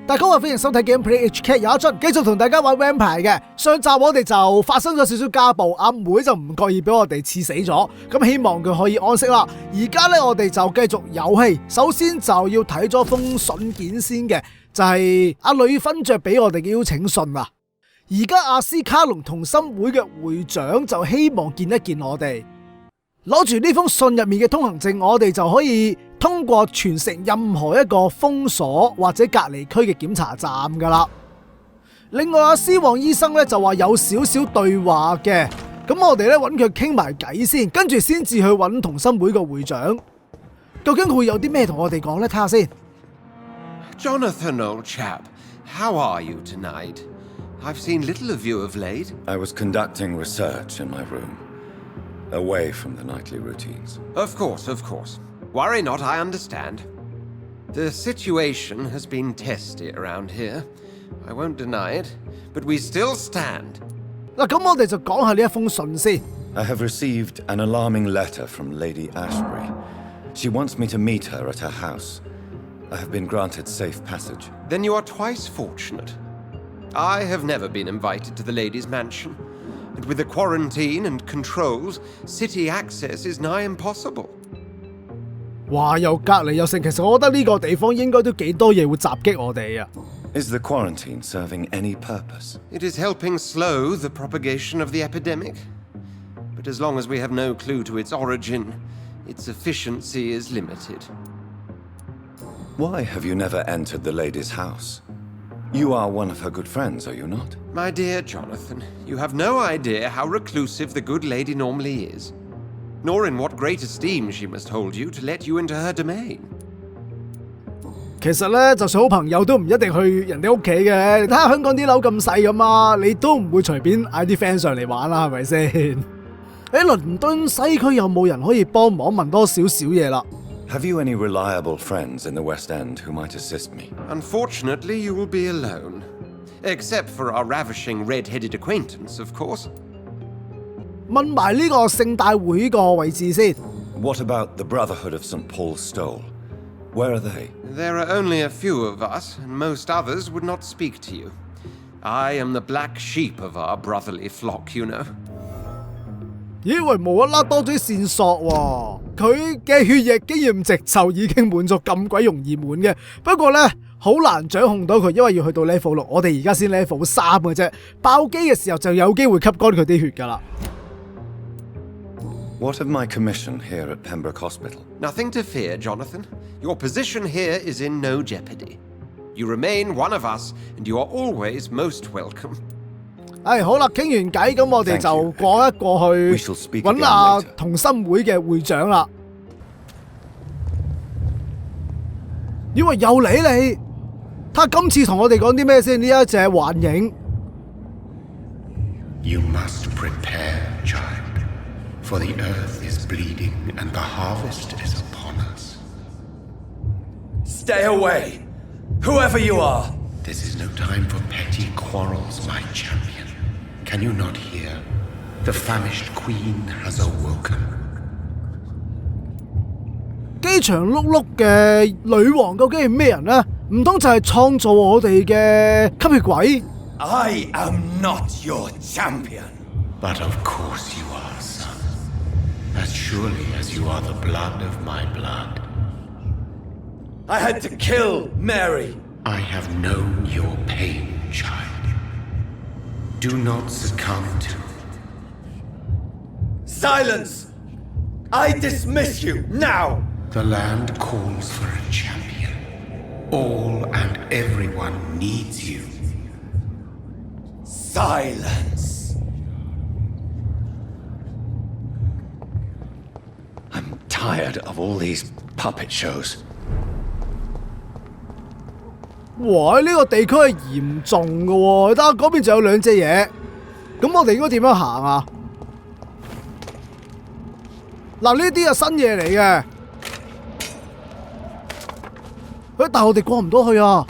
大家好，歡迎收睇 Gameplay HK， 有一樽繼續同大家玩 Vampyr 嘅。上集我哋就發生咗少少家暴，阿妹就唔覺意俾我哋刺死咗，咁希望佢可以安息啦。而家咧我哋就繼續遊戲，首先就要睇咗封信件先嘅，就係阿女勳爵俾我哋嘅邀請信啊。而家阿斯卡隆同心會嘅會長就希望見一見我哋，攞住呢封信入面嘅通行證，我哋就可以通過全城任何一個封鎖或者隔離區嘅檢查站噶啦。另外阿斯旺醫生咧就話有少少對話嘅，咁我哋咧揾佢傾埋偈先，跟住先至去揾同心會嘅會長。究竟佢會有啲咩同我哋講咧？睇下先。Jonathan, old chap, how are you tonight? I've seen little of you of late. I was conducting research in my room, away from the nightly routines. Of course. Worry not, I understand. The situation has been testy around here. I won't deny it, but we still stand. 嗱，咁我哋就講下呢一封信先。I have received an alarming letter from Lady Ashbury. She wants me to meet her at her house. I have been granted safe passage. Then you are twice fortunate. I have never been invited to the lady's mansion, and with the quarantine and controls, city access is nigh impossible. 哇！又隔離又剩，其實我覺得呢個地方應該都幾多嘢會襲擊我哋啊。Is the quarantine serving any purpose? It is helping slow the propagation of the epidemic. But as long as we have no clue to its origin, its efficiency is limited. Why have you never entered the lady's house? You are one of her good friends, are you not? My dear Jonathan, you have no idea how reclusive the good lady normally is, nor in what great esteem she must hold you to let you into her domain. 其實咧，就算好朋友都唔一定去人哋屋企嘅。你睇下香港啲樓咁細咁啊，你都唔會隨便嗌啲 friend 上嚟玩啦，係咪先？喺倫敦西區有冇人可以幫忙問多少少嘢啦？ Have you any reliable friends in the West End who might assist me? Unfortunately, you will be alone. Except for our ravishing red-headed acquaintance, of course. 問埋呢個聖誕會個位置先。What about the Brotherhood of St. Paul's Stole? Where are they? There are only a few of us, and most others would not speak to you. I am the black sheep of our brotherly flock, you know. 咦喂，無啦啦多咗啲線索喎，佢嘅血液經驗值就已經滿咗，咁鬼容易滿嘅。不過咧，好難掌控到佢，因為要去到 level 6，我哋而家先 level 3嘅啫。爆機嘅時候就有機會吸乾佢啲血㗎啦。What of my commission here at Pembroke Hospital? Nothing to fear, Jonathan. Your position here is in no jeopardy. You remain one of us, and you are always most welcome. 好啦，傾完偈咁，我哋就過一過去揾下同心會嘅會長啦。以為又嚟你，睇今次同我哋講啲咩先？呢一隻幻影。You must prepare, child, for the earth is bleeding and the harvest is upon us. Stay away, whoever you are. This is no time for petty quarrels, my champion. Can you not hear? The famished queen has awoken. 機場碌碌嘅女王究竟係咩人呢？唔通就係創造我哋嘅吸血鬼 I am not your champion. But of course you are, son. As surely as you are the blood of my blood. I had to kill Mary. I have known your pain, child. Do not succumb to... Silence! I dismiss you, now! The land calls for a champion. All and everyone needs you. Silence! I'm tired of all these puppet shows. 哇！呢個地區係嚴重嘅喎，得嗰邊仲有兩隻嘢，咁我哋應該點樣行啊？嗱，呢啲係新嘢嚟嘅，但係我哋過唔到去啊！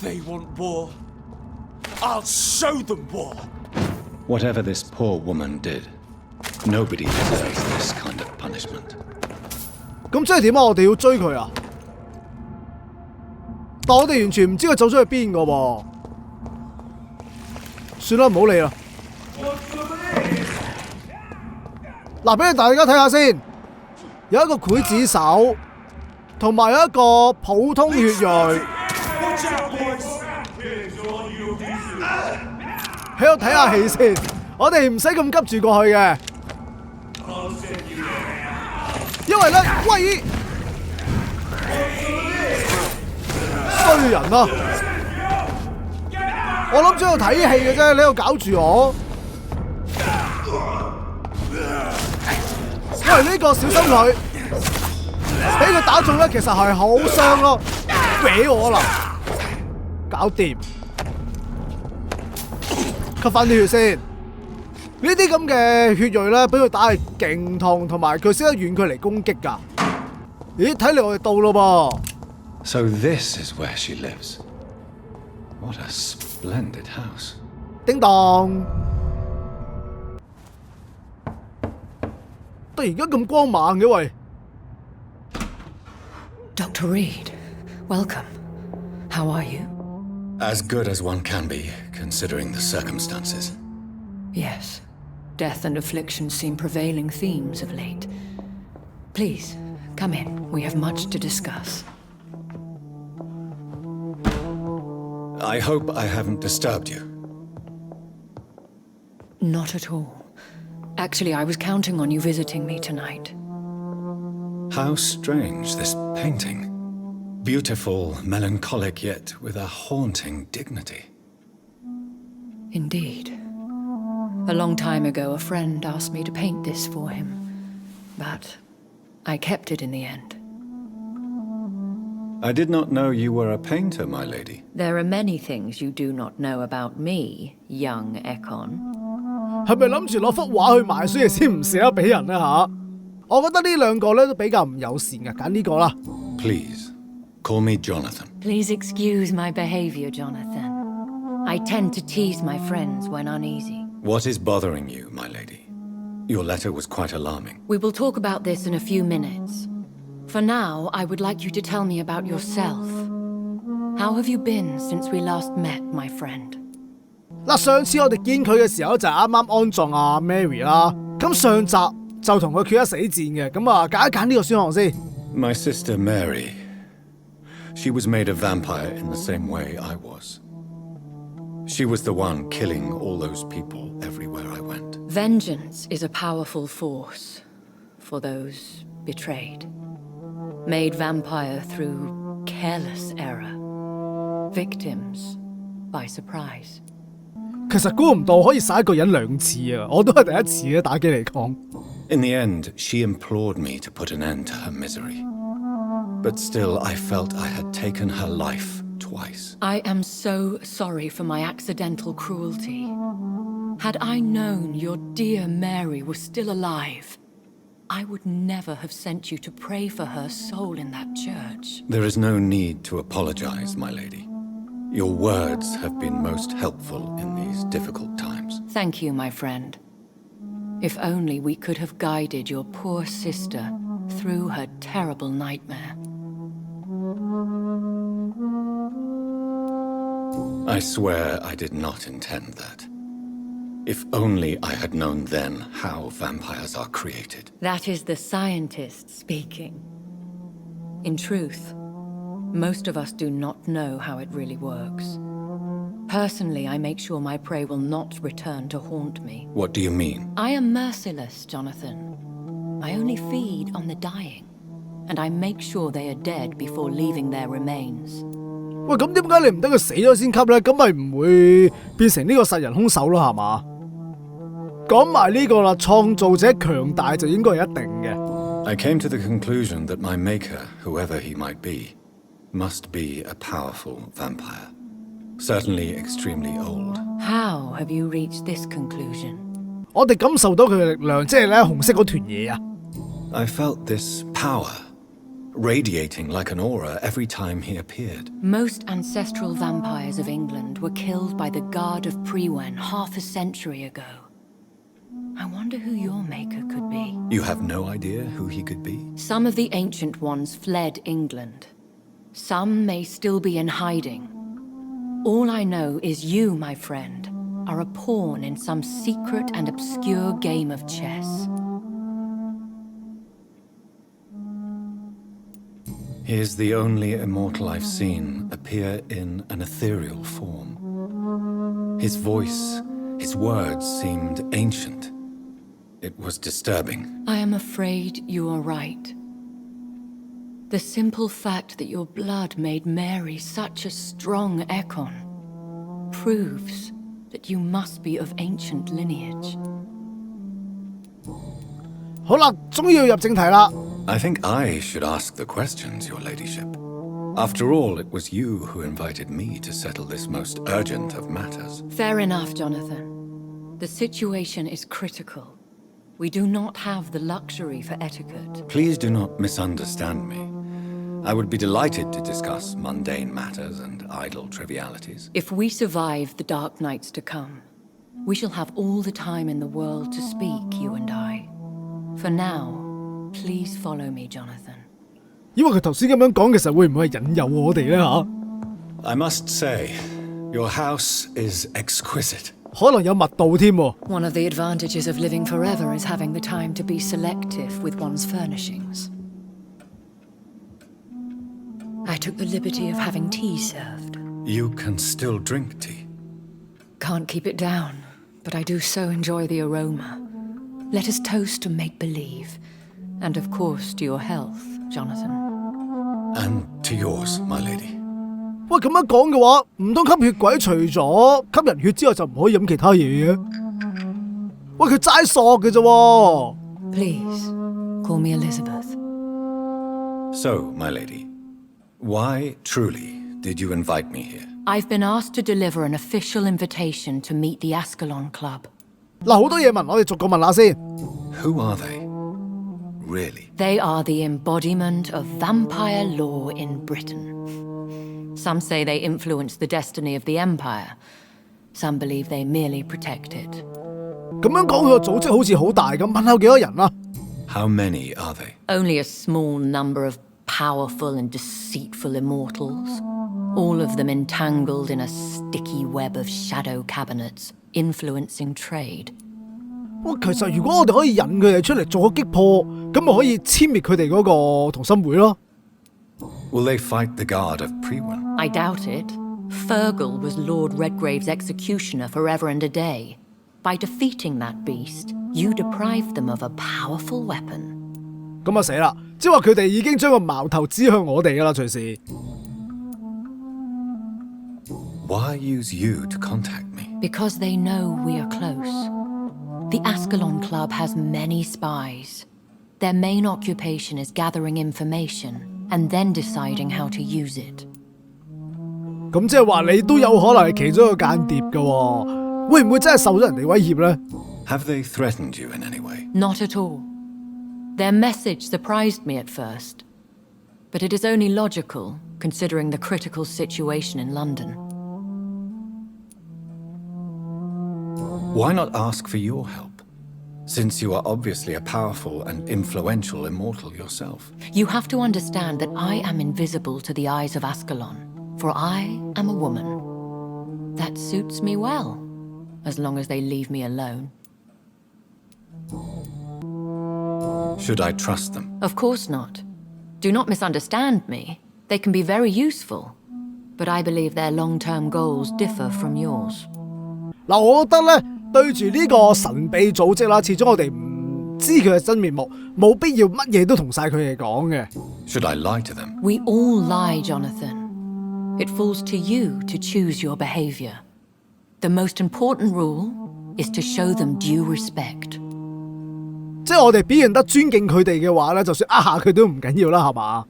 They want war. I'll show them war. Whatever this poor woman did, Nobody deserves this kind of punishment. 咁即係點啊？我哋要追佢啊？但我哋完全唔知佢走咗去邊個喎。算啦，唔好理啦。嗱，俾大家睇下先，有一個劊子手，同埋有一個普通血裔。喺度睇下戲先，我哋唔使咁急住過去嘅，因為咧，喂，衰人啊！我諗住喺度睇戲嘅啫，你喺度搞住我。喂，呢個小心佢，俾佢打中咧，其實係好傷咯，俾我啦，搞掂。吸翻啲血先。呢啲咁嘅血裔咧，俾佢打係勁痛，同埋佢識得遠距離攻擊㗎。咦，睇嚟我哋到咯噃。So this is where she lives. What a splendid house. 叮當，突然間咁光猛嘅喂。Dr. Reed, welcome. How are you? As good as one can be, considering the circumstances. Yes. Death and affliction seem prevailing themes of late. Please, come in. We have much to discuss. I hope I haven't disturbed you. Not at all. Actually, I was counting on you visiting me tonight. How strange, this painting. Beautiful, melancholic, yet with a haunting dignity. Indeed. A long time ago, a friend asked me to paint this for him, but I kept it in the end. I did not know you were a painter, my lady. There are many things you do not know about me, young Ekon. 係咪諗住攞幅畫去賣，所以先唔捨得俾人咧嚇？我覺得呢兩個咧都比較唔友善嘅，揀呢個啦。Please, call me Jonathan. Please excuse my behavior, Jonathan. I tend to tease my friends when uneasy. What is bothering you, my lady? Your letter was quite alarming. We will talk about this in a few minutes. For now, I would like you to tell me about yourself. How have you been since we last met, my friend? 嗱，上次我哋見佢嘅時候就係啱啱安葬阿 Mary 啦，咁上集就同佢決一死戰嘅，咁啊揀一揀呢個選項先。My sister Mary. She was made a vampire in the same way I was. She was the one killing all those people everywhere I went. Vengeance is a powerful force for those betrayed. Made vampire through careless error. Victims by surprise. 其實估唔到可以殺一個人兩次啊！我都係第一次嘅打機嚟講。In the end, she implored me to put an end to her misery. But still, I felt I had taken her life twice. I am so sorry for my accidental cruelty. Had I known your dear Mary was still alive, I would never have sent you to pray for her soul in that church. There is no need to apologize, my lady. Your words have been most helpful in these difficult times. Thank you, my friend. If only we could have guided your poor sister through her terrible nightmare. I swear I did not intend that. If only I had known then how vampires are created. That is the scientist speaking. In truth, most of us do not know how it really works. Personally, I make sure my prey will not return to haunt me. What do you mean? I am merciless, Jonathan. I only feed on the dying, and I make sure they are dead before leaving their remains. 喂，咁點解你唔等佢死咗先吸咧？咁咪唔會變成呢個殺人兇手咯，係嘛？講埋呢個啦，創造者強大就應該係一定嘅。I came to the conclusion that my maker, whoever he might be, must be a powerful vampire. Certainly extremely old. How have you reached this conclusion? 我哋感受到佢嘅力量，即係咧紅色嗰團嘢啊！ I felt this power radiating like an aura every time he appeared. Most ancestral vampires of England were killed by the Guard of Prewen half a century ago. I wonder who your maker could be. You have no idea who he could be? Some of the ancient ones fled England. Some may still be in hiding. All I know is you, my friend, are a pawn in some secret and obscure game of chess. He is the only immortal I've seen appear in an ethereal form. His voice, his words seemed ancient. It was disturbing. I am afraid you are right. The simple fact that your blood made Mary such a strong Ekon proves that you must be of ancient lineage. 好啦，終於要入正題啦。I think I should ask the questions, Your Ladyship. After all, it was you who invited me to settle this most urgent of matters. Fair enough, Jonathan. The situation is critical. We do not have the luxury for etiquette. Please do not misunderstand me. I would be delighted to discuss mundane matters and idle trivialities. If we survive the dark nights to come, we shall have all the time in the world to speak, you and I. For now, please follow me, Jonathan. 因為佢頭先咁樣講，其實會唔會係引誘我哋呢？嚇？ I must say, your house is exquisite. 可能有密度添喎。 One of the advantages of living forever is having the time to be selective with one's furnishings. I took the liberty of having tea served. You can still drink tea. Can't keep it down, but I do so enjoy the aroma. Let us toast to make-believe. And of course to your health, Jonathan. And to yours, my lady. 喂，咁樣講嘅話，唔通吸血鬼除咗吸人血之外就唔可以飲其他嘢嘅？喂，佢齋索嘅啫喎。 Please, call me Elizabeth. So, my lady, why truly did you invite me here? I've been asked to deliver an official invitation to meet the Ascalon Club. 嗱，好多嘢問，我哋逐個問下先。 Who are they? Really? They are the embodiment of vampire law in Britain. Some say they influence the destiny of the Empire. Some believe they merely protect it. 咁樣講，佢個組織好似好大咁，問下幾多人啊？ How many are they? Only a small number of powerful and deceitful immortals, all of them entangled in a sticky web of shadow cabinets, influencing trade. 哇，其實如果我哋可以引佢哋出嚟做個擊破，咁咪可以殲滅佢哋嗰個同心會咯。 Will they fight the guard of Priwen? I doubt it. Fergal was Lord Redgrave's executioner forever and a day. By defeating that beast, you deprived them of a powerful weapon. 咁啊死啦！即係話佢哋已經將個矛頭指向我哋㗎啦，隨時。 Why use you to contact me? Because they know we are close. The Ascalon Club has many spies. Their main occupation is gathering information and then deciding how to use it. 咁即係話你都有可能係其中一個間諜㗎喎，會唔會真係受咗人哋威脅呢？ Have they threatened you in any way? Not at all. Their message surprised me at first, but it is only logical considering the critical situation in London. Why not ask for your help, since you are obviously a powerful and influential immortal yourself? You have to understand that I am invisible to the eyes of Ascalon, for I am a woman. That suits me well, as long as they leave me alone. Should I trust them? Of course not. Do not misunderstand me. They can be very useful, but I believe their long-term goals differ from yours. 嗱，我覺得咧，對住呢個神秘組織啦，始終我哋唔知佢嘅真面目，冇必要乜嘢都同晒佢哋講嘅。Should I lie to them? We all lie, Jonathan. It falls to you to choose your behavior. The most important rule is to show them due respect. 即係我哋表現得尊敬佢哋嘅話咧，就算呃下佢都唔緊要啦，係嘛？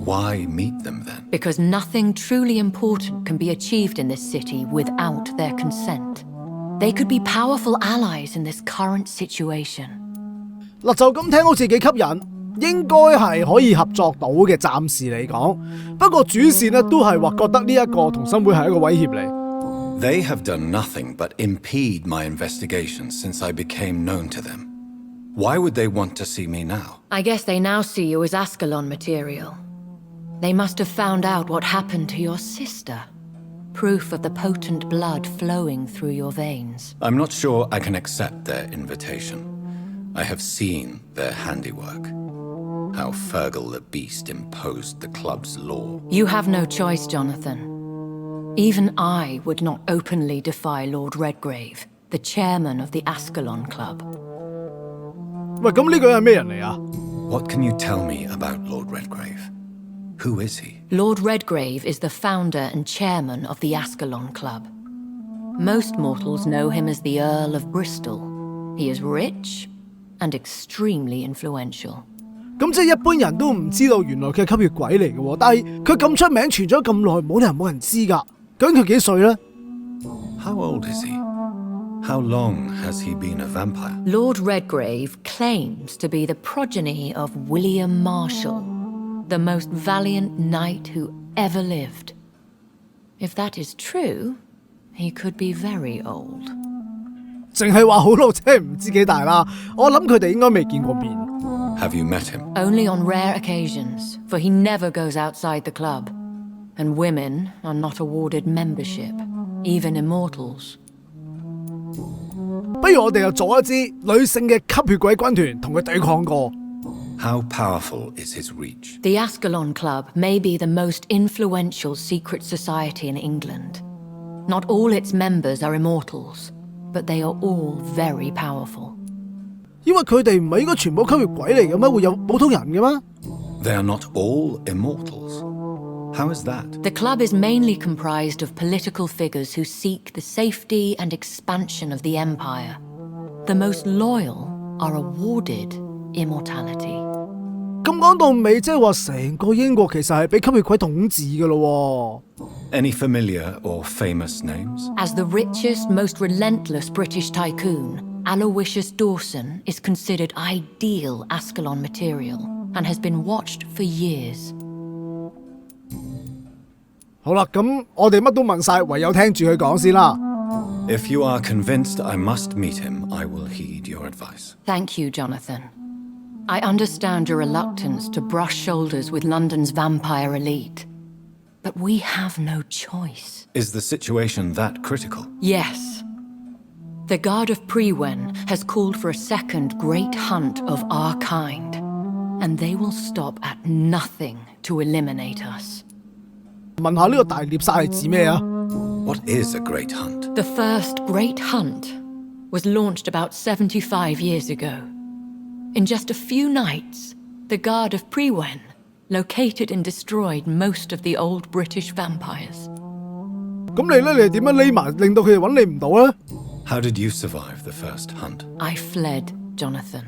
Why meet them then? Because nothing truly important can be achieved in this city without their consent. They could be powerful allies in this current situation. 嗱，就咁聽好似幾吸引，應該係可以合作到嘅，暫時嚟講。不過主線咧都係話覺得呢一個同心會係一個威脅嚟。They have done nothing but impede my investigation since I became known to them. Why would they want to see me now? I guess they now see you as Ascalon material. They must have found out what happened to your sister. Proof of the potent blood flowing through your veins. I'm not sure I can accept their invitation. I have seen their handiwork. How Fergal the Beast imposed the club's law. You have no choice, Jonathan. Even I would not openly defy Lord Redgrave, the chairman of the Ascalon Club. 喂，咁呢個係咩人嚟啊？ What can you tell me about Lord Redgrave? Who is he? Lord Redgrave is the founder and chairman of the Ascalon Club. Most mortals know him as the Earl of Bristol. He is rich and extremely influential. 咁即係一般人都唔知道原來佢係吸血鬼嚟嘅喎，但係佢咁出名傳咗咁耐，冇人知㗎。究竟佢幾歲呢？ How old is he? How long has he been a vampire? Lord Redgrave claims to be the progeny of William Marshall, the most valiant knight who ever lived. If that is true, he could be very old. 淨係話好老，即係唔知幾大啦。我諗佢哋應該未見過面。 Have you met him? Only on rare occasions, for he never goes outside the club. And women are not awarded membership, even immortals. 不如我哋又做一支女性嘅吸血鬼軍團，同佢對抗過。 How powerful is his reach? The Ascalon Club may be the most influential secret society in England. Not all its members are immortals, but they are all very powerful. 因為佢哋唔係應該全部吸血鬼嚟嘅咩？會有普通人嘅咩？ They are not all immortals. How is that? The club is mainly comprised of political figures who seek the safety and expansion of the Empire. The most loyal are awarded immortality. 咁講到尾，即係話成個英國其實係俾吸血鬼統治嘅咯喎。 Any familiar or famous names? As the richest, most relentless British tycoon, Aloysius Dawson is considered ideal Ascalon material and has been watched for years. 好啦，咁我哋乜都問晒，唯有聽住佢講先啦。 If you are convinced I must meet him, I will heed your advice. Thank you, Jonathan. I understand your reluctance to brush shoulders with London's vampire elite. But we have no choice. Is the situation that critical? Yes. The Guard of Prewen has called for a second great hunt of our kind, and they will stop at nothing to eliminate us. 問下呢個大獵殺係指咩啊？ What is a great hunt? The first great hunt was launched about 75 years ago. In just a few nights, the Guard of Prewen located and destroyed most of the old British vampires. 咁你咧，你係點樣匿埋，令到佢哋揾你唔到咧？ How did you survive the first hunt? I fled, Jonathan,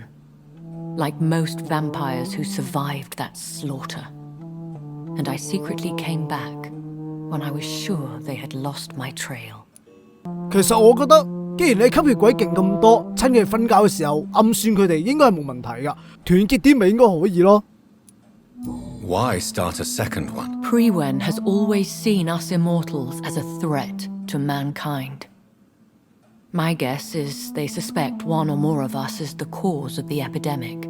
like most vampires who survived that slaughter. And I secretly came back when I was sure they had lost my trail. 其實我覺得，既然你吸血鬼勁咁多，趁佢哋瞓覺嘅時候暗算佢哋應該係冇問題㗎，團結啲咪應該可以咯。 Why start a second one? Prewen has always seen us immortals as a threat to mankind. My guess is they suspect one or more of us as the cause of the epidemic.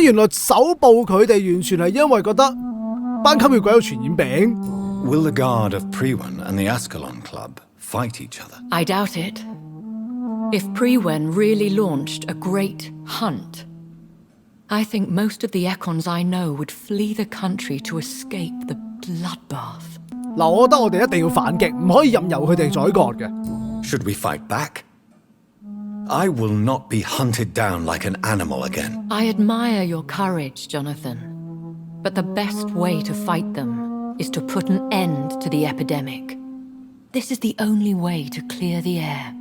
原來搜捕佢哋完全係因為覺得班吸血鬼有傳染病。 Will the Guard of Prewen and the Ascalon Club fight each other? I doubt it. If Prewen really launched a great hunt, I think most of the Econs I know would flee the country to escape the bloodbath. 嗱，我覺得我哋一定要反擊，唔可以任由佢哋宰割嘅。 Should we fight back? I will not be hunted down like an animal again. I admire your courage, Jonathan. But the best way to fight them is to put an end to the epidemic. This is the only way to clear the air.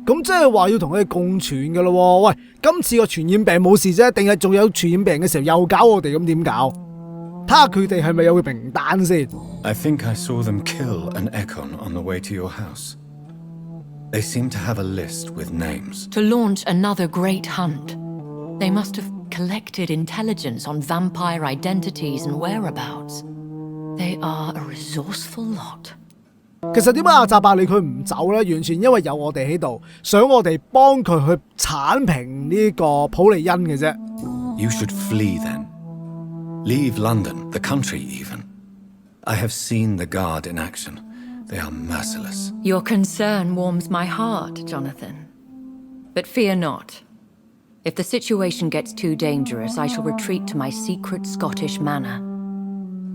咁即係話要同佢哋共存嘅咯喎。喂，今次個傳染病冇事啫，定係仲有傳染病嘅時候又搞我哋咁點搞？睇下佢哋係咪有個名單先。 I think I saw them kill an Econ on the way to your house. They seem to have a list with names. To launch another great hunt, they must have collected intelligence on vampire identities and whereabouts. They are a resourceful lot. 其實點解阿扎伯里佢唔走呢？完全因為有我哋喺度，想我哋幫佢去剷平呢個普利恩嘅啫。You should flee then. Leave London, the country even. I have seen the Guard in action. They are merciless. Your concern warms my heart, Jonathan. But fear not. If the situation gets too dangerous, I shall retreat to my secret Scottish manor.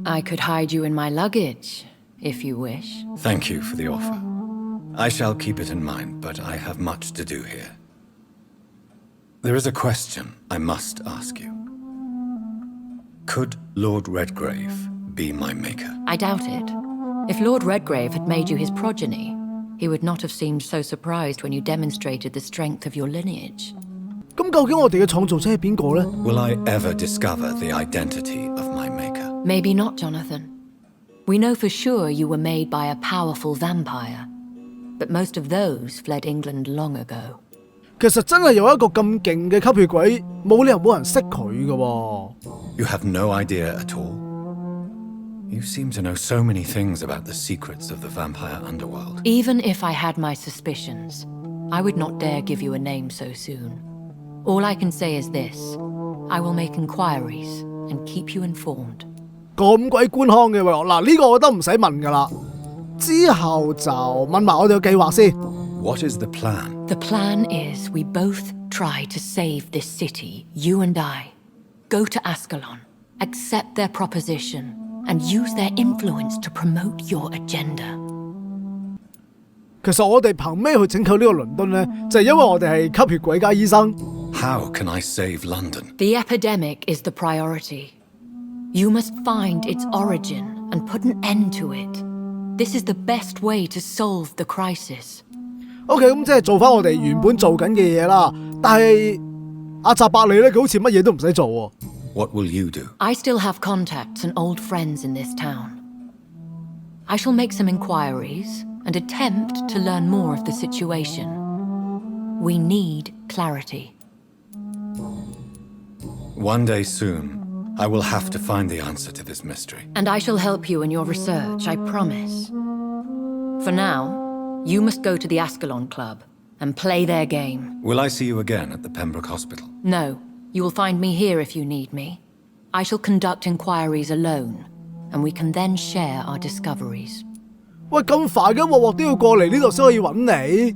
I could hide you in my luggage, if you wish. Thank you for the offer. I shall keep it in mind, but I have much to do here. There is a question I must ask you. Could Lord Redgrave be my maker? I doubt it. If Lord Redgrave had made you his progeny, he would not have seemed so surprised when you demonstrated the strength of your lineage. 咁究竟我哋嘅創造者係邊個呢？ Will I ever discover the identity of my maker? Maybe not, Jonathan. We know for sure you were made by a powerful vampire, but most of those fled England long ago. 其實真係有一個咁勁嘅吸血鬼，冇理由冇人識佢嘅喎。You have no idea at all? You seem to know so many things about the secrets of the vampire underworld. Even if I had my suspicions, I would not dare give you a name so soon. All I can say is this. I will make inquiries and keep you informed. 咁鬼官腔嘅喎，嗱呢個我都唔使問㗎啦。之後就問埋我哋嘅計劃先。What is the plan? The plan is we both try to save this city, you and I. Go to Ascalon, accept their proposition, and use their influence to promote your agenda. 其實我哋憑咩去拯救呢個倫敦呢？就係因為我哋係吸血鬼加醫生。How can I save London? The epidemic is the priority. You must find its origin and put an end to it. This is the best way to solve the crisis. OK， 咁即係做翻我哋原本做緊嘅嘢啦。但係阿扎伯里咧，佢好似乜嘢都唔使做喎。What will you do? I still have contacts and old friends in this town. I shall make some inquiries and attempt to learn more of the situation. We need clarity. One day soon, I will have to find the answer to this mystery. And I shall help you in your research, I promise. For now, you must go to the Ascalon Club and play their game. Will I see you again at the Pembroke Hospital? No, you will find me here if you need me. I shall conduct inquiries alone, and we can then share our discoveries. 喂，咁煩嘅，鑊鑊都要過嚟呢度先可以揾你。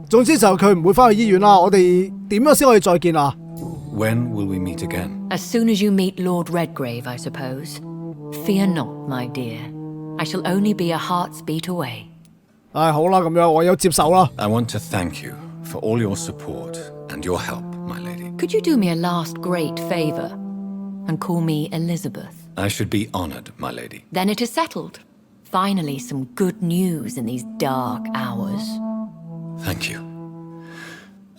總之就佢唔會翻去醫院啦。我哋點樣先可以再見啊？ When will we meet again? As soon as you meet Lord Redgrave, I suppose. Fear not, my dear. I shall only be a heart's beat away. 唉，好啦，咁樣我有接受啦。I want to thank you for all your support and your help, my lady. Could you do me a last great favor and call me Elizabeth? I should be honored, my lady. Then it is settled. Finally, some good news in these dark hours. Thank you.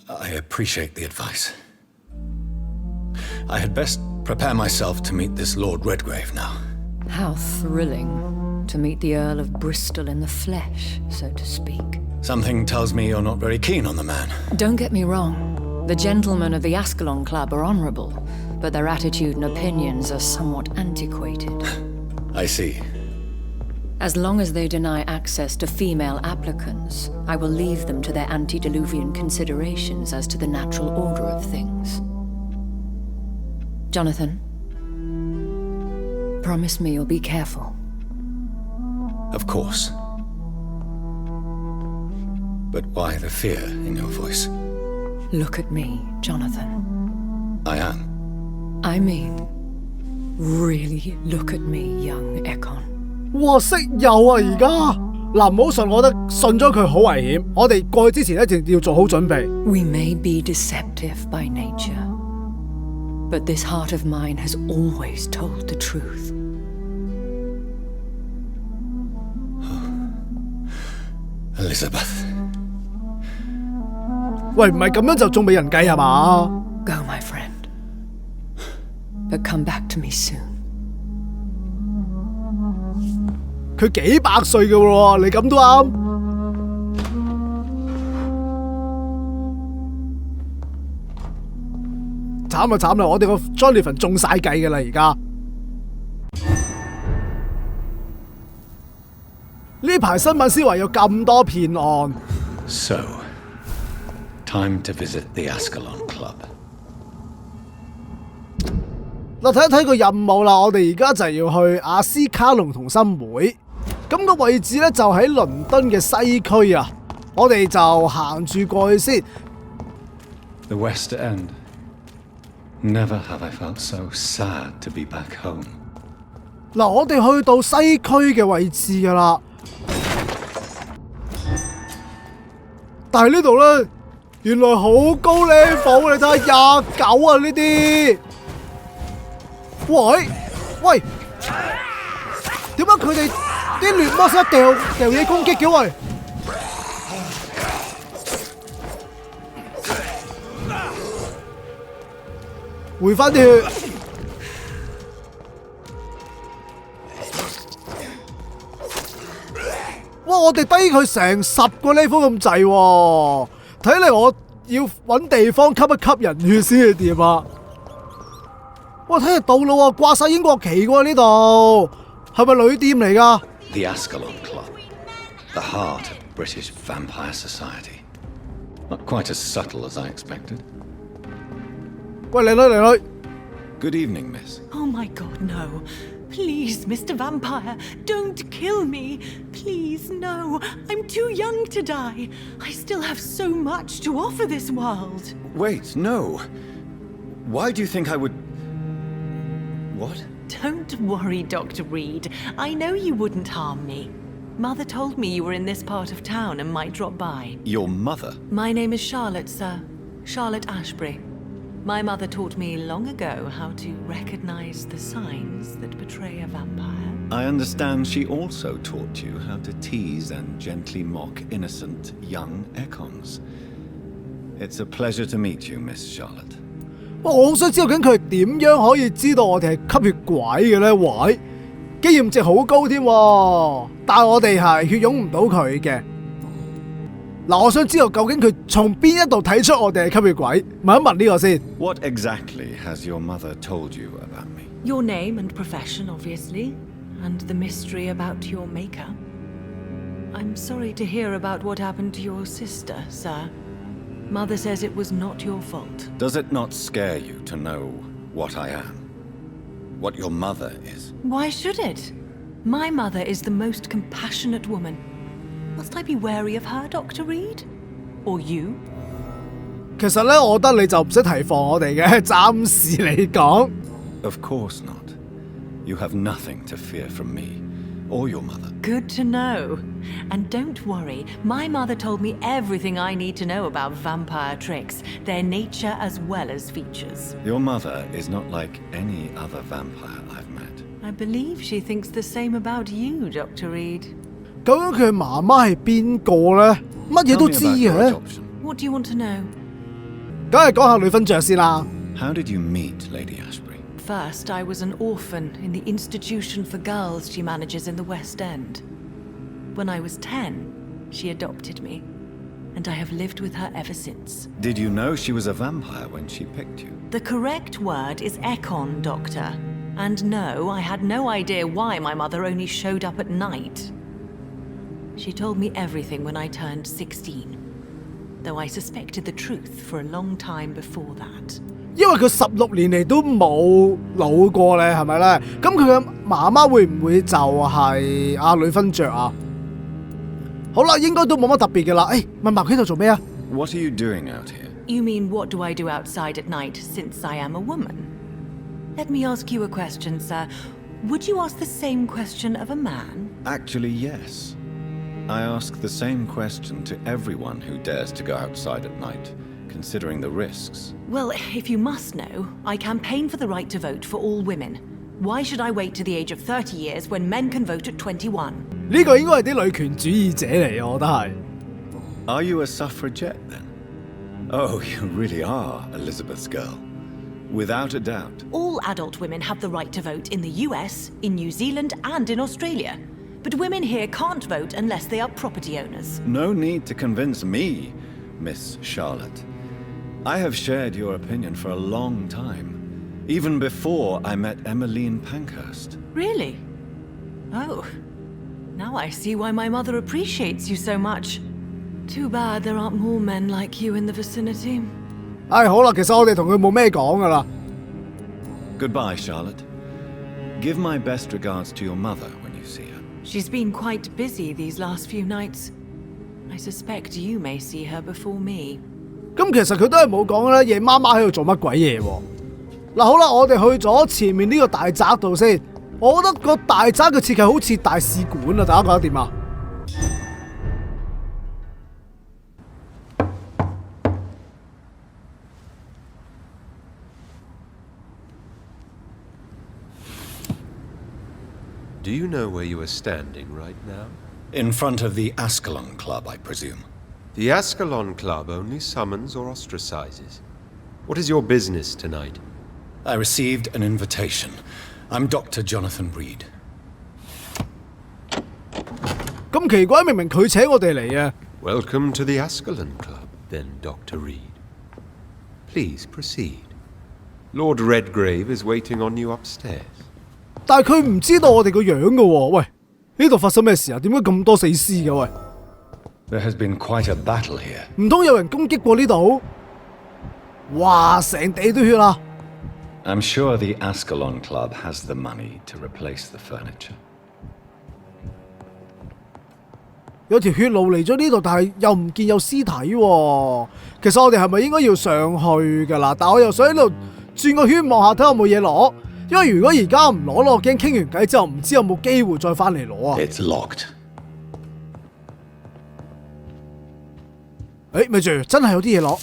I appreciate the advice. I had best prepare myself to meet this Lord Redgrave now. How thrilling to meet the Earl of Bristol in the flesh, so to speak. Something tells me you're not very keen on the man. Don't get me wrong. The gentlemen of the Ascalon Club are honorable, but their attitude and opinions are somewhat antiquated. I see. As long as they deny access to female applicants, I will leave them to their antediluvian considerations as to the natural order of things. Jonathan, promise me you'll be careful. Of course. But why the fear in your voice? Look at me, Jonathan. I am. I mean, really look at me, young Ekon. 哇，識友啊而家嗱，唔好信我覺得信咗佢好危險。我哋過去之前一定要做好準備。We may be deceptive by nature, but this heart of mine has always told the truth. Elizabeth. 喂，唔係咁樣就仲俾人計係嘛？ Go, my friend. But come back to me soon. 佢幾百歲嘅喎，你咁都啱。慘啦慘啦，我哋個 Jonathan 中晒計㗎啦而家。呢呢排新聞先話有咁多騙案。So, time to visit the Ascalon Club. 嗱，睇一睇個任務啦，我哋而家就要去阿斯卡隆同心會，咁個位置咧就喺倫敦嘅西區啊，我哋就行住過去先。The West End. Never have I felt so sad to be back home. 嗱，我哋去到西區嘅位置噶啦，但係呢度咧，原來好高 level， 你睇下29啊呢啲。喂，點解佢哋啲亂魔術掉嘢攻擊嘅喂？回翻啲血。哇！我哋低佢成10個 level 咁滯喎，睇嚟我要揾地方吸一吸人血先至掂啊！哇！睇日到啦喎，掛晒英國旗喎呢度，係咪旅店嚟㗎？ The Ascalon Club. The heart of British vampire society. Not quite as subtle as I expected. 喂，靚女。 Good evening, miss. Oh my god, no. Please, Mr. Vampire, don't kill me. Please, no. I'm too young to die. I still have so much to offer this world. Wait, no. Why do you think I would... What? Don't worry, Dr. Reed. I know you wouldn't harm me. Mother told me you were in this part of town and might drop by. Your mother? My name is Charlotte, sir. Charlotte Ashbury. My mother taught me long ago how to recognize the signs that betray a vampire. I understand she also taught you how to tease and gently mock innocent young econs. It's a pleasure to meet you, Miss Charlotte. 我好想知道究竟佢點樣可以知道我哋係吸血鬼嘅咧？喂，經驗值好高添，但係我哋係血湧唔到佢嘅。嗱，我想知道究竟佢從邊一度睇出我哋係吸血鬼？問一問呢個先。What exactly has your mother told you about me? Your name and profession, obviously, and the mystery about your maker. I'm sorry to hear about what happened to your sister, sir. Mother says it was not your fault. Does it not scare you to know what I am? What your mother is? Why should it? My mother is the most compassionate woman. Must I be wary of her, Dr. Reed? Or you? 其實咧，我覺得你就唔使提防我哋嘅，暫時嚟講。Of course not. You have nothing to fear from me or your mother. Good to know. And don't worry, my mother told me everything I need to know about vampire tricks, their nature as well as features. Your mother is not like any other vampire I've met. I believe she thinks the same about you, Dr. Reed. 究竟佢媽媽係邊個咧？乜嘢都知 Tell me about your 嘅。 adoption. What do you want to know? 梗係講下女分著先啦。 How did you meet Lady Ashbury? First, I was an orphan in the institution for girls she manages in the West End. When I was 10, she adopted me, and I have lived with her ever since. Did you know she was a vampire when she picked you? The correct word is econ, Doctor. And no, I had no idea why my mother only showed up at night. She told me everything when I turned 16, though I suspected the truth for a long time before that. 因為佢16年嚟都冇老過咧，係咪咧？咁佢嘅媽媽會唔會就係阿女分著啊？好啦，應該都冇乜特別嘅啦。誒，問埋佢喺度做咩啊？ What are you doing out here? You mean what do I do outside at night since I am a woman? Let me ask you a question, sir. Would you ask the same question of a man? Actually, yes. I ask the same question to everyone who dares to go outside at night, considering the risks. Well, if you must know, I campaign for the right to vote for all women. Why should I wait to the age of 30 years when men can vote at 21? 呢個應該係啲女權主義者嚟，我覺得係。Are you a suffragette then? Oh, you really are Elizabeth's girl. Without a doubt. All adult women have the right to vote in the US, in New Zealand, and in Australia. But women here can't vote unless they are property owners. No need to convince me, Miss Charlotte. I have shared your opinion for a long time, even before I met Emmeline Pankhurst. Really? Oh. Now I see why my mother appreciates you so much. Too bad there aren't more men like you in the vicinity. 好啦，其實我哋同佢冇咩講噶啦。Goodbye, Charlotte. Give my best regards to your mother when you see her. She's been quite busy these last few nights. I suspect you may see her before me. 咁其實佢都係冇講啦，夜媽媽喺度做乜鬼嘢喎？嗱，好啦，我哋去咗前面呢個大宅度先。我覺得個大宅嘅設計好似大使館啊，大家覺得點啊？Do you know where you are standing right now? In front of the Ascalon Club, I presume. The Ascalon Club only summons or ostracizes. What is your business tonight? I received an invitation. I'm Dr. Jonathan Reed. 咁奇怪，明明佢請我哋嚟啊！ Welcome to the Ascalon Club, then, Dr. Reed. Please proceed. Lord Redgrave is waiting on you upstairs. 但係佢唔知道我哋個樣㗎喎。喂，呢度發生咩事啊？點解咁多死屍嘅？喂 There has been quite a battle here. 唔通有人攻擊過呢度？哇！成地都血啦！ I'm sure the Ascalon Club has the money to replace the furniture. 有條血路嚟咗呢度，但係又唔見有屍體喎。其實我哋係咪應該要上去㗎啦？但我又想喺度轉個圈望下睇下有冇嘢攞，因為如果而家唔攞咯，我驚傾完偈之後唔知有冇機會再翻嚟攞啊。It's locked. 咪住，真係有啲嘢攞。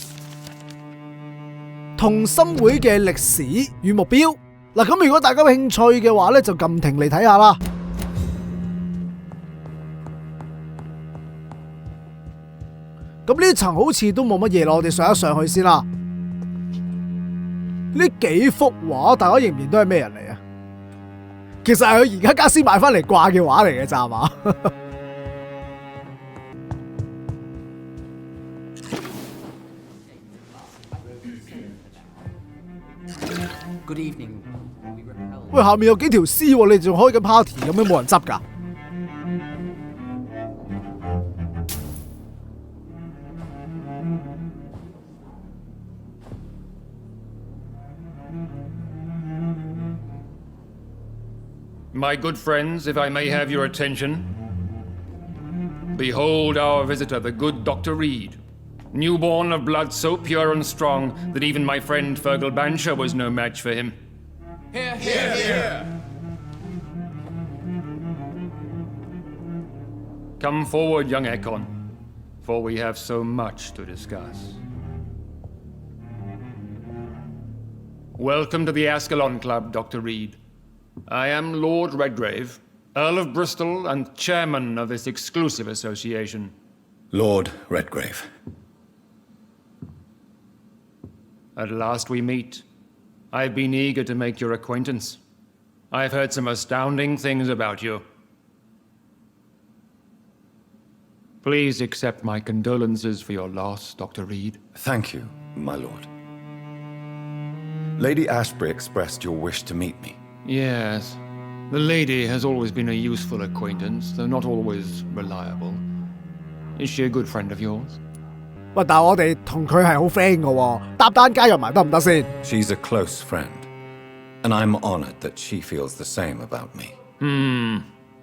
同心會嘅歷史與目標。嗱，咁如果大家有興趣嘅話咧，就撳停嚟睇下啦。咁呢層好似都冇乜嘢咯，我哋上一上去先啦。呢幾幅畫，大家認唔認都係咩人嚟啊？其實係佢而家家私買翻嚟掛嘅畫嚟嘅咋嘛？Good evening. 喂，下面有幾條屍喎，你仲開緊 party 咁樣冇人執㗎？ My good friends, if I may have your attention. Behold our visitor, the good Dr. Reed. Newborn of blood so pure and strong that even my friend Fergal Bansher was no match for him. Here, here, here. Come forward, young Ekon, for we have so much to discuss. Welcome to the Ascalon Club, Dr. Reed. I am Lord Redgrave, Earl of Bristol and chairman of this exclusive association. Lord Redgrave. At last we meet. I've been eager to make your acquaintance. I've heard some astounding things about you. Please accept my condolences for your loss, Dr. Reed. Thank you, my lord. Lady Ashbury expressed your wish to meet me. Yes. The lady has always been a useful acquaintance, though not always reliable. Is she a good friend of yours? 喂，但係我哋同佢係好 friend 嘅喎，搭單加入埋得唔得先？ She's a close friend, and I'm honored that she feels the same about me.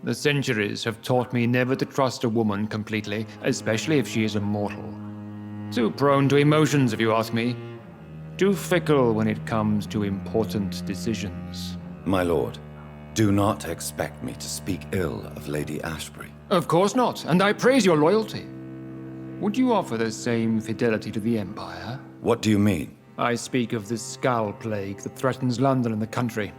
The centuries have taught me never to trust a woman completely, especially if she is immortal. Too prone to emotions, if you ask me. Too fickle when it comes to important decisions. My lord, do not expect me to speak ill of Lady Ashbury. Of course not, and I praise your loyalty. Would you offer the same fidelity to the Empire? What do you mean? I speak of the Skull Plague that threatens London and the country.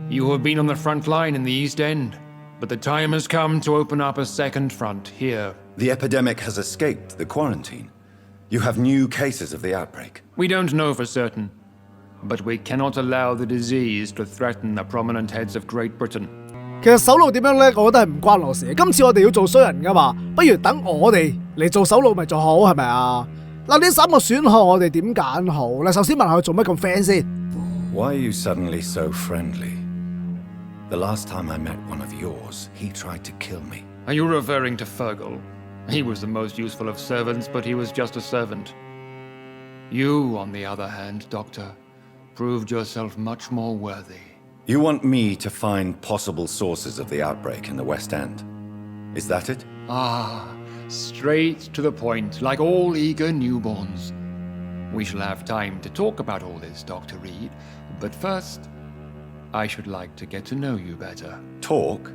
You have been on the front line in the East End, but the time has come to open up a second front here. The epidemic has escaped the quarantine. You have new cases of the outbreak. We don't know for certain, but we cannot allow the disease to threaten the prominent heads of Great Britain. 其實首腦點樣咧，我覺得係唔關我事。今次我哋要做衰人噶嘛，不如等我哋嚟做首腦咪做好，係咪啊？嗱，呢3個選項我哋點揀好咧？首先問下佢做乜咁 friend 先。Why are you suddenly so friendly? The last time I met one of yours, he tried to kill me. Are you referring to Fergal? He was the most useful of servants, but he was just a servant. You, on the other hand, Doctor, proved yourself much more worthy. You want me to find possible sources of the outbreak in the West End? Is that it? Ah, straight to the point, like all eager newborns. We shall have time to talk about all this, Dr. Reed, but first, I should like to get to know you better. Talk?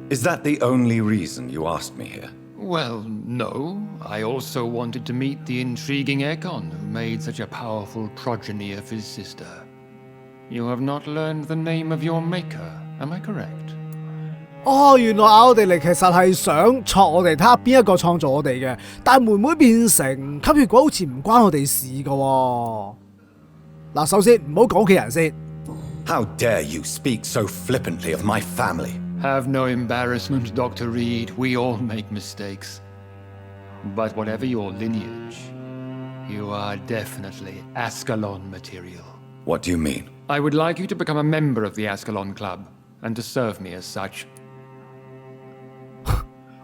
Is that the only reason you asked me here? Well, no. I also wanted to meet the intriguing Ekon, who made such a powerful progeny of his sister. You have not learned the name of your maker, am I correct? 原來我哋嚟其實係想創我哋睇下邊一個創造我哋嘅，但係妹妹變成吸血鬼好似唔關我哋事㗎喎。嗱，首先唔好講屋企人先。How dare you speak so flippantly of my family? Have no embarrassment, Dr. Reed. We all make mistakes. But whatever your lineage, you are definitely Ascalon material. What do you mean? I would like you to become a member of the Ascalon Club, and to serve me as such.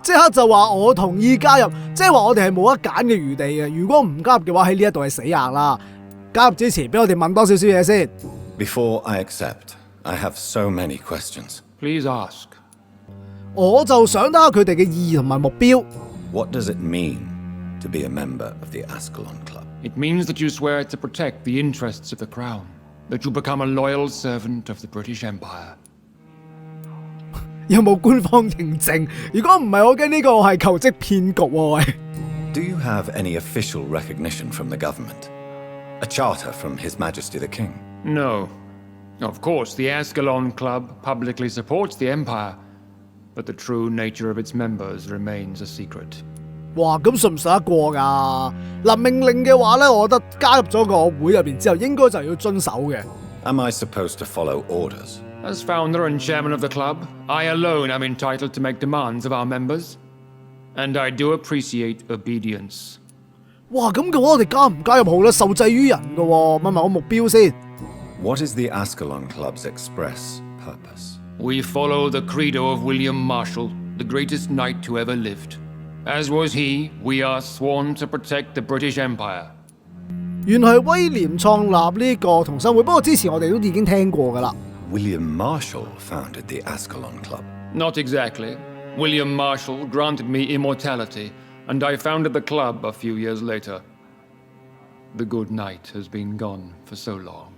即刻就話我同意加入，即係話我哋係冇得揀嘅餘地嘅。如果唔加入嘅話，喺呢一度係死硬啦。加入之前，俾我哋問多少少嘢先。Before I accept, I have so many questions. Please ask. 我就想睇下佢哋嘅意義同埋目標。What does it mean to be a member of the Ascalon Club? It means that you swear to protect the interests of the Crown, that you become a loyal servant of the British Empire. 有冇官方認證？如果唔係，我驚呢個係求職騙局喎喂。Do you have any official recognition from the government? A charter from His Majesty the King? No. Of course, the Ascalon Club publicly supports the Empire, but the true nature of its members remains a secret. 哇，咁信唔信得過㗎？嗱，命令嘅話咧，我覺得加入咗個會入邊之後，應該就要遵守嘅。Am I supposed to follow orders? As founder and chairman of the club, I alone am entitled to make demands of our members, and I do appreciate obedience. 哇，咁嘅話，我哋加唔加入好咧？受制於人㗎喎。問埋我目標先。What is the Ascalon Club's express purpose? We follow the credo of William Marshall, the greatest knight who ever lived. As was he, we are sworn to protect the British Empire. 原來係威廉創立呢個同心會，不過之前我哋都已經聽過㗎啦。William Marshall founded the Ascalon Club. Not exactly. William Marshall granted me immortality, and I founded the club a few years later. The good knight has been gone for so long.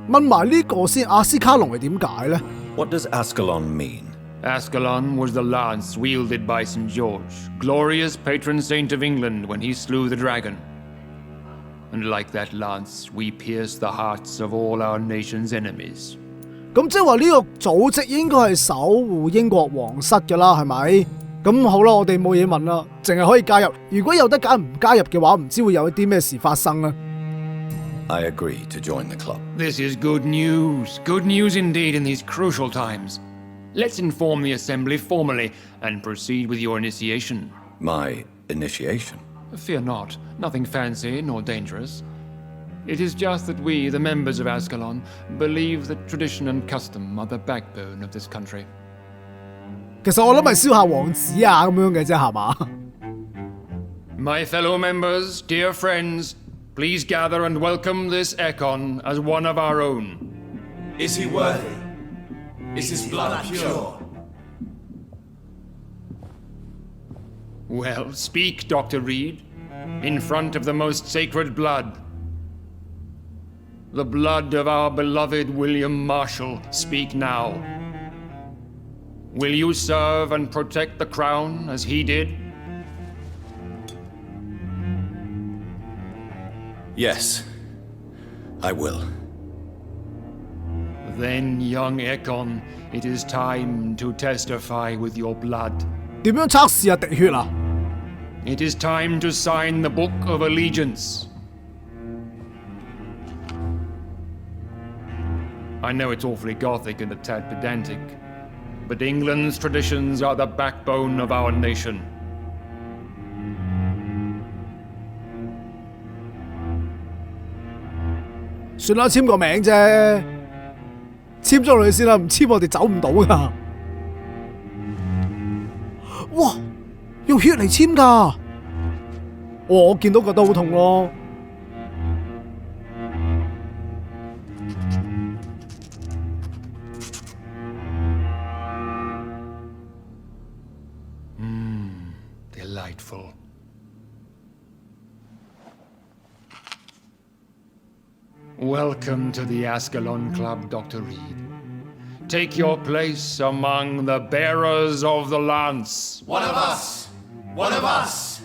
問埋呢個先，阿斯卡龍係點解呢？ What does Ascalon mean? Ascalon was the lance wielded by St. George, glorious patron saint of England when he slew the dragon. And like that lance, we pierce the hearts of all our nation's enemies. 咁即係話呢個組織應該係守護英國皇室㗎啦，係咪？咁好啦，我哋冇嘢問啦，淨係可以加入。如果有得揀唔加入嘅話，唔知會有啲咩事發生呢？ I agree to join the club. This is good news. Good news indeed in these crucial times. Let's inform the Assembly formally and proceed with your initiation. My initiation? Fear not. Nothing fancy nor dangerous. It is just that we, the members of Ascalon, believe that tradition and custom are the backbone of this country. 其實我諗係燒下王子啊咁樣嘅啫，係嘛？ My fellow members, dear friends, please gather and welcome this Ekon as one of our own. Is he worthy? Is his blood pure? Well, speak, Dr. Reed, in front of the most sacred blood. The blood of our beloved William Marshall, speak now. Will you serve and protect the crown as he did? Yes, I will. Then, young Ekon, it is time to testify with your blood. 點樣測試啊？滴血啊？ It is time to sign the Book of Allegiance. I know it's awfully gothic and a tad pedantic, but England's traditions are the backbone of our nation. 算啦，簽個名啫，簽咗落去先啦，唔簽我哋走唔到㗎。要血嚟簽㗎。我見到覺得好痛咯。Delightful. Welcome to the Ascalon Club, Dr. Reed. Take your place among the bearers of the lance. One of us! One of us!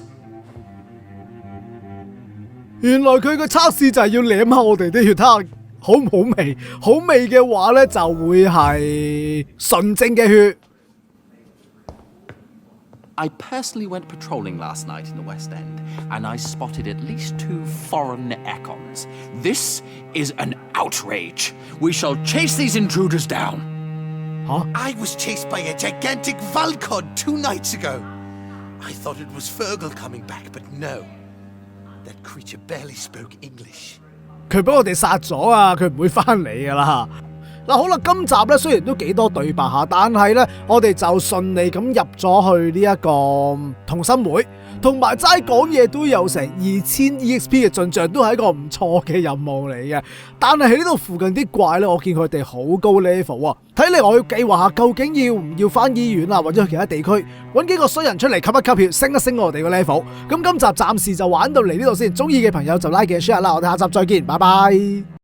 原來佢嘅測試就係要舐下我哋啲血，睇下好唔好味。好味嘅話咧，就會係純正嘅血。I personally went patrolling last night in the West End, and I spotted at least 2 foreign econs. This is an outrage. We shall chase these intruders down. Huh? I was chased by a gigantic Valcod 2 nights ago. I thought it was Fergal coming back, but no. That creature barely spoke English. 佢俾我哋殺咗啊！佢唔會翻嚟㗎啦。嗱，好啦，今集咧雖然都幾多對白下，但係咧我哋就順利咁入咗去呢一個同心會，同埋齋講嘢都有成2000 EXP 嘅進帳，都係一個唔錯嘅任務嚟嘅。但係喺呢度附近啲怪咧，我見佢哋好高 level 啊！睇嚟我要計劃下究竟要唔要翻醫院啊，或者去其他地區揾幾個衰人出嚟吸一吸血，升一升我哋個 level。咁今集暫時就玩到嚟呢度先，中意嘅朋友就 like 嘅 share 啦，我哋下集再見，拜拜。